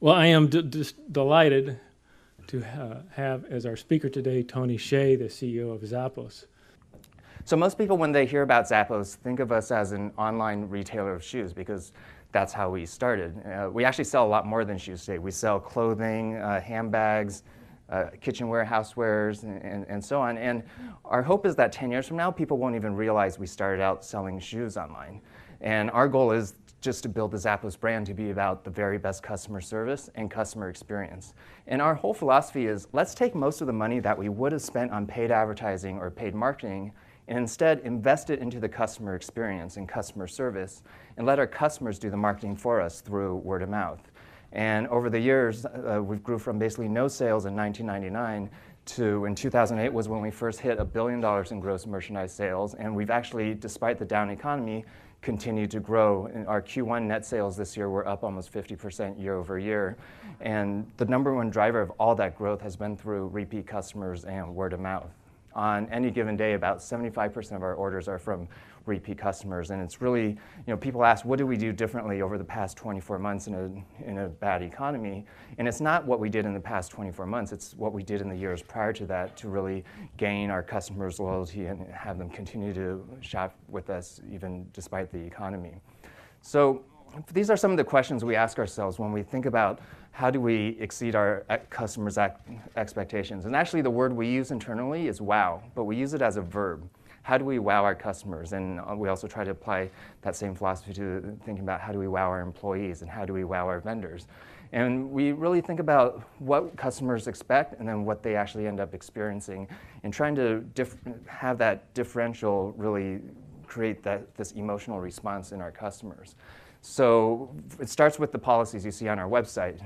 Well, I am just delighted to have as our speaker today Tony Hsieh, the CEO of Zappos. So most people, when they hear about Zappos, think of us as an online retailer of shoes because that's how we started. We actually sell a lot more than shoes today. We sell clothing, handbags, kitchenware, housewares, and so on. And our hope is that 10 years from now, people won't even realize we started out selling shoes online. And our goal is just to build the Zappos brand to be about the very best customer service and customer experience. And our whole philosophy is, let's take most of the money that we would have spent on paid advertising or paid marketing and instead invest it into the customer experience and customer service and let our customers do the marketing for us through word of mouth. And over the years, we've grew from basically no sales in 1999 to in 2008 was when we first hit $1 billion in gross merchandise sales. And we've actually, despite the down economy, continued to grow. In our Q1 net sales this year were up almost 50% year over year. And the number one driver of all that growth has been through repeat customers and word of mouth. On any given day, about 75% of our orders are from repeat customers. And it's really, people ask, what do we do differently over the past 24 months in a bad economy? And it's not what we did in the past 24 months, it's what we did in the years prior to that to really gain our customers' loyalty and have them continue to shop with us even despite the economy. So these are some of the questions we ask ourselves when we think about how do we exceed our customers' expectations. And actually the word we use internally is wow, but we use it as a verb. How do we wow our customers? And we also try to apply that same philosophy to thinking about how do we wow our employees and how do we wow our vendors. And we really think about what customers expect and then what they actually end up experiencing and trying to have that differential really create this emotional response in our customers. So it starts with the policies you see on our website.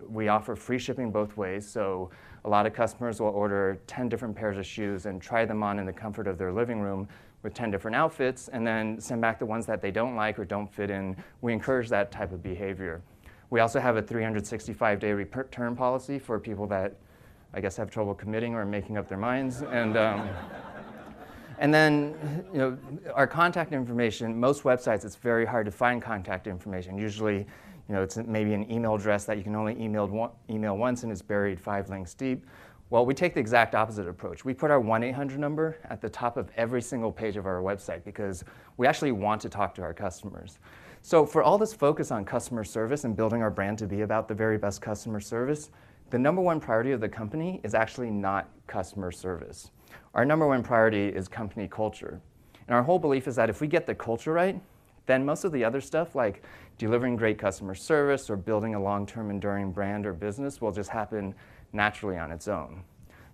We offer free shipping both ways, so a lot of customers will order 10 different pairs of shoes and try them on in the comfort of their living room with 10 different outfits and then send back the ones that they don't like or don't fit in. We encourage that type of behavior. We also have a 365-day return policy for people that, I guess, have trouble committing or making up their minds. And then, our contact information, most websites, it's very hard to find contact information. Usually, it's maybe an email address that you can only email once and it's buried 5 links deep. Well, we take the exact opposite approach. We put our 1-800 number at the top of every single page of our website because we actually want to talk to our customers. So for all this focus on customer service and building our brand to be about the very best customer service, the number one priority of the company is actually not customer service. Our number one priority is company culture. And our whole belief is that if we get the culture right, then most of the other stuff like delivering great customer service or building a long-term enduring brand or business will just happen naturally on its own.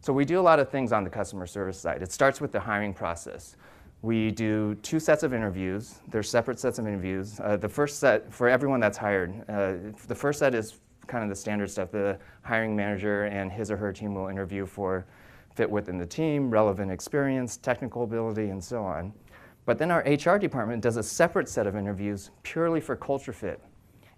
So we do a lot of things on the customer service side. It starts with the hiring process. We do 2 sets of interviews. They're separate sets of interviews. The first set, for everyone that's hired, the first set is kind of the standard stuff. The hiring manager and his or her team will interview for fit within the team, relevant experience, technical ability, and so on. But then our HR department does a separate set of interviews purely for culture fit.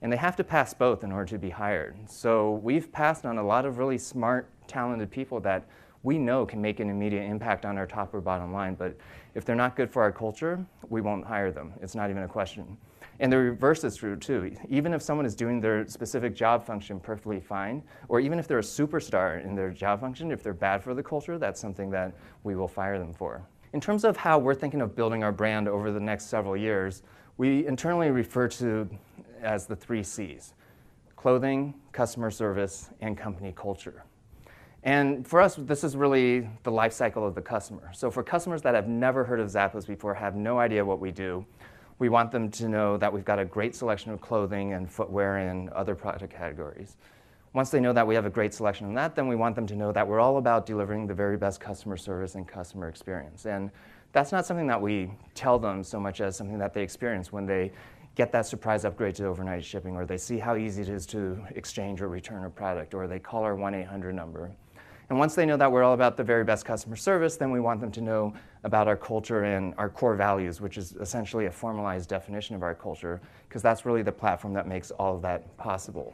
And they have to pass both in order to be hired. So we've passed on a lot of really smart, talented people that we know can make an immediate impact on our top or bottom line. But if they're not good for our culture, we won't hire them. It's not even a question. And the reverse is true too. Even if someone is doing their specific job function perfectly fine, or even if they're a superstar in their job function, if they're bad for the culture, that's something that we will fire them for. In terms of how we're thinking of building our brand over the next several years, we internally refer to as the 3 C's: clothing, customer service, and company culture. And for us, this is really the life cycle of the customer. So for customers that have never heard of Zappos before, have no idea what we do, we want them to know that we've got a great selection of clothing and footwear and other product categories. Once they know that we have a great selection of that, then we want them to know that we're all about delivering the very best customer service and customer experience. And that's not something that we tell them so much as something that they experience when they get that surprise upgrade to overnight shipping, or they see how easy it is to exchange or return a product, or they call our 1-800 number. And once they know that we're all about the very best customer service, then we want them to know about our culture and our core values, which is essentially a formalized definition of our culture, because that's really the platform that makes all of that possible.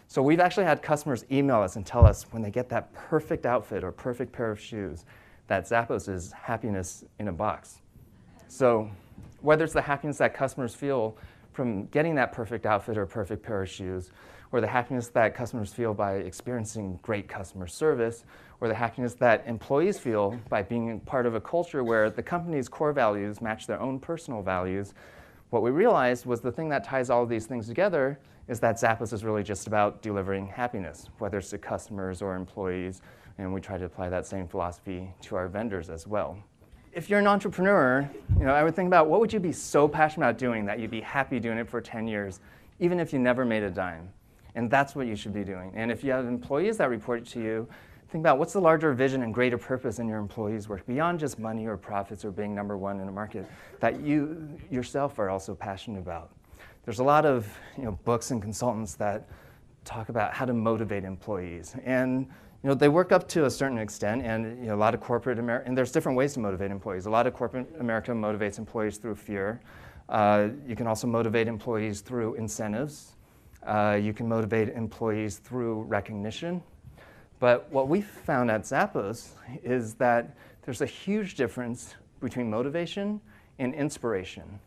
So we've actually had customers email us and tell us when they get that perfect outfit or perfect pair of shoes, that Zappos is happiness in a box. So whether it's the happiness that customers feel from getting that perfect outfit or perfect pair of shoes, or the happiness that customers feel by experiencing great customer service, or the happiness that employees feel by being part of a culture where the company's core values match their own personal values, what we realized was the thing that ties all of these things together is that Zappos is really just about delivering happiness, whether it's to customers or employees, and we try to apply that same philosophy to our vendors as well. If you're an entrepreneur, I would think about what would you be so passionate about doing that you'd be happy doing it for 10 years, even if you never made a dime. And that's what you should be doing. And if you have employees that report to you, think about what's the larger vision and greater purpose in your employees' work, beyond just money or profits or being number one in a market, that you yourself are also passionate about. There's a lot of books and consultants that talk about how to motivate employees. And they work up to a certain extent, and a lot of corporate America, and there's different ways to motivate employees. A lot of corporate America motivates employees through fear. You can also motivate employees through incentives. You can motivate employees through recognition. But what we found at Zappos is that there's a huge difference between motivation and inspiration.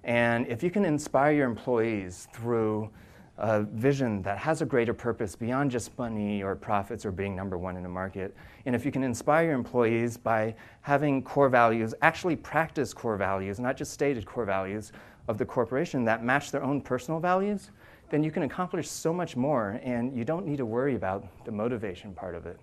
And if you can inspire your employees through a vision that has a greater purpose beyond just money or profits or being number one in a market, and if you can inspire your employees by having core values, actually practice core values, not just stated core values of the corporation that match their own personal values, then you can accomplish so much more, and you don't need to worry about the motivation part of it.